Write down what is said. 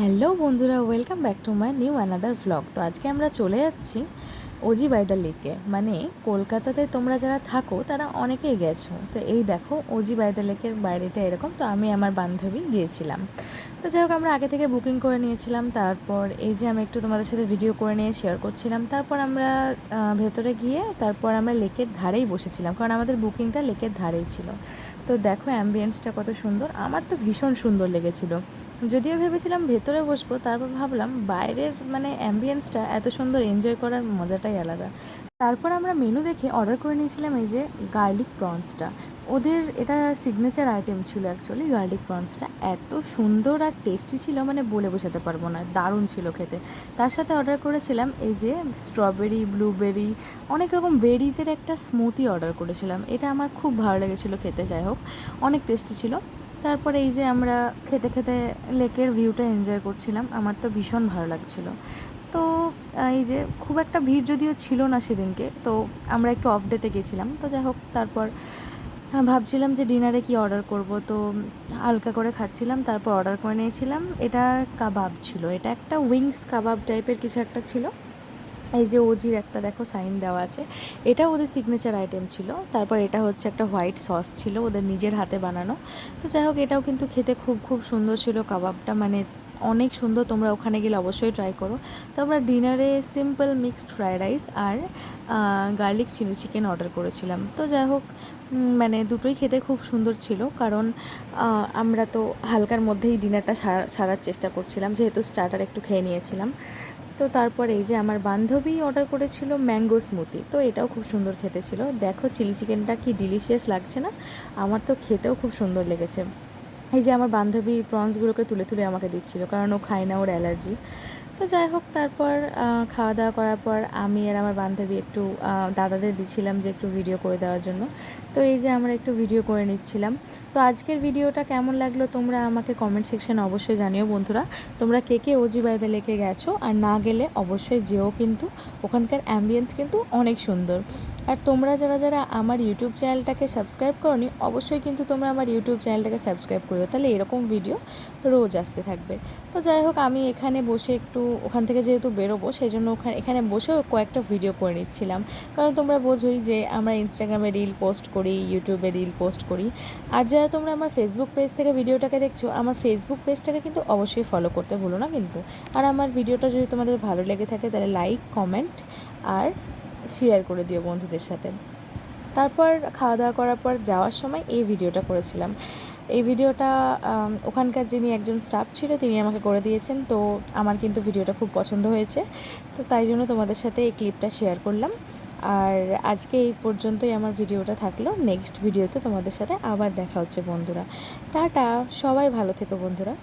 Hello বন্ধুরা, welcome back to my new another vlog. তো আজকে আমরা চলে যাচ্ছি ওজি বাই দ্য লেকে। মানে কলকাতাতে তোমরা যারা থাকো তারা অনেকেই গেছো। তো এই দেখো ওজি বাই দ্য লেকের বাইরেটা এরকম। তো আমি আমার বান্ধবী গিয়েছিলাম। তো যাই হোক, আমরা আগে থেকে বুকিং করে নিয়েছিলাম। তারপর এই যে আমি একটু তোমাদের সাথে ভিডিও করে নিয়ে শেয়ার করছিলাম। তারপর আমরা ভেতরে গিয়ে তারপর আমরা লেকের ধারেই বসেছিলাম, কারণ আমাদের বুকিংটা লেকের ধারেই ছিল। তো দেখো অ্যাম্বিয়েন্সটা কত সুন্দর, আমার তো ভীষণ সুন্দর লেগেছিলো। যদিও ভেবেছিলাম ভেতরে বসবো, তারপর ভাবলাম বাইরের মানে অ্যাম্বিয়েন্সটা এত সুন্দর, এনজয় করার মজাটাই আলাদা। তারপর আমরা মেনু দেখে অর্ডার করে নিয়েছিলাম এই যে গার্লিক প্রনসটা। ওদের এটা সিগনেচার আইটেম ছিল অ্যাকচুয়ালি। গার্লিক প্রনসটা এত সুন্দর আর টেস্টি ছিল, মানে বলে বোঝাতে পারবো না, দারুণ ছিল খেতে। তার সাথে অর্ডার করেছিলাম এই যে স্ট্রবেরি, ব্লুবেরি, অনেক রকম বেরিজের একটা স্মুদি অর্ডার করেছিলাম। এটা আমার খুব ভালো লেগেছিলো খেতে। যাই হোক, অনেক টেস্টি ছিল। তারপরে এই যে আমরা খেতে খেতে লেকের ভিউটা এনজয় করছিলাম, আমার তো ভীষণ ভালো লাগছিল। তো এই যে খুব একটা ভিড় যদিও ছিল না সেদিনকে, তো আমরা একটু অফ ডেতে গেছিলাম। তো যাই হোক, তারপর ভাবছিলাম যে ডিনারে কি অর্ডার করব। তো হালকা করে খাচ্ছিলাম, তারপর অর্ডার করে নিয়েছিলাম। এটা কাবাব ছিল, এটা একটা উইংস কাবাব টাইপের কিছু একটা ছিল। এই যে ওজির একটা দেখো সাইন দেওয়া আছে, এটা ওদের সিগনেচার আইটেম ছিল। তারপর এটা হচ্ছে একটা হোয়াইট সস ছিল ওদের নিজের হাতে বানানো। তো যাই হোক, এটাও কিন্তু খেতে খুব খুব সুন্দর ছিল কাবাবটা, মানে অনেক সুন্দর। তোমরা ওখানে গেলে অবশ্যই ট্রাই করো। তো আমরা ডিনারে সিম্পল মিক্সড ফ্রায়েড রাইস আর গার্লিক চিলি চিকেন অর্ডার করেছিলাম। তো যাই হোক, মানে দুটোই খেতে খুব সুন্দর ছিল, কারণ আমরা তো হালকার মধ্যেই ডিনারটা সারার চেষ্টা করছিলাম, যেহেতু স্টার্টার একটু খেয়ে নিয়েছিলাম। তো তারপর এই যে আমার বান্ধবী অর্ডার করেছিল ম্যাঙ্গো স্মুদি। তো এটাও খুব সুন্দর খেতে ছিল। দেখো চিলি চিকেনটা কি ডিলিশিয়াস লাগছে না? আমার তো খেতেও খুব সুন্দর লেগেছে। এই যে আমার বান্ধবী প্রনসগুলোকে তুলে তুলে আমাকে দিচ্ছিল, কারণ ও খায় না, ওর অ্যালার্জি। তো যাই হোক, তারপর খাওয়া দাওয়া করার পর আমি আর আমার বান্ধবী একটু দাদাদের দিচ্ছিলাম যে একটু ভিডিও করে দেওয়ার জন্য। তো এই যে আমরা একটু ভিডিও করে নিচ্ছিলাম। তো আজকের ভিডিওটা কেমন লাগলো তোমরা আমাকে কমেন্ট সেকশানে অবশ্যই জানিও বন্ধুরা। তোমরা কে কে ওজি বাইদে লেকে গেছো, আর না গেলে অবশ্যই যেও, কিন্তু ওখানকার অ্যাম্বিয়েন্স কিন্তু অনেক সুন্দর। আর তোমরা যারা যারা আমার ইউটিউব চ্যানেলটাকে সাবস্ক্রাইব করোনি, অবশ্যই কিন্তু তোমরা আমার ইউটিউব চ্যানেলটাকে সাবস্ক্রাইব করো, তাহলে এরকম ভিডিও রোজ আসতে থাকবে। তো যাই হোক, আমি এখানে বসে একটু ওখান থেকে যেহেতু বেরোবো, সেই জন্য এখানে বসেও কয়েকটা ভিডিও করে নিচ্ছিলাম। কারণ তোমরা বোঝোই যে আমরা ইনস্টাগ্রামে রিল পোস্ট করি, ইউটিউবে রিল পোস্ট করি। আর যারা তোমরা আমার ফেসবুক পেজ থেকে ভিডিওটাকে দেখছো, আমার ফেসবুক পেজটাকে কিন্তু অবশ্যই ফলো করতে ভুলো না কিন্তু। আর আমার ভিডিওটা যদি তোমাদের ভালো লেগে থাকে, তাহলে লাইক, কমেন্ট আর শেয়ার করে দিও বন্ধুদের সাথে। তারপর খাওয়া দাওয়া করার পর যাওয়ার সময় এই ভিডিওটা করেছিলাম। এই ভিডিওটা ওখানকার যিনি একজন স্টাফ ছিল তিনি আমাকে করে দিয়েছেন। তো আমার কিন্তু ভিডিওটা খুব পছন্দ হয়েছে, তো তাই জন্য তোমাদের সাথে এই ক্লিপটা শেয়ার করলাম। আর আজকে এই পর্যন্তই আমার ভিডিওটা থাকলো। নেক্সট ভিডিওতে তোমাদের সাথে আবার দেখা হচ্ছে বন্ধুরা। টাটা, সবাই ভালো থেকো বন্ধুরা।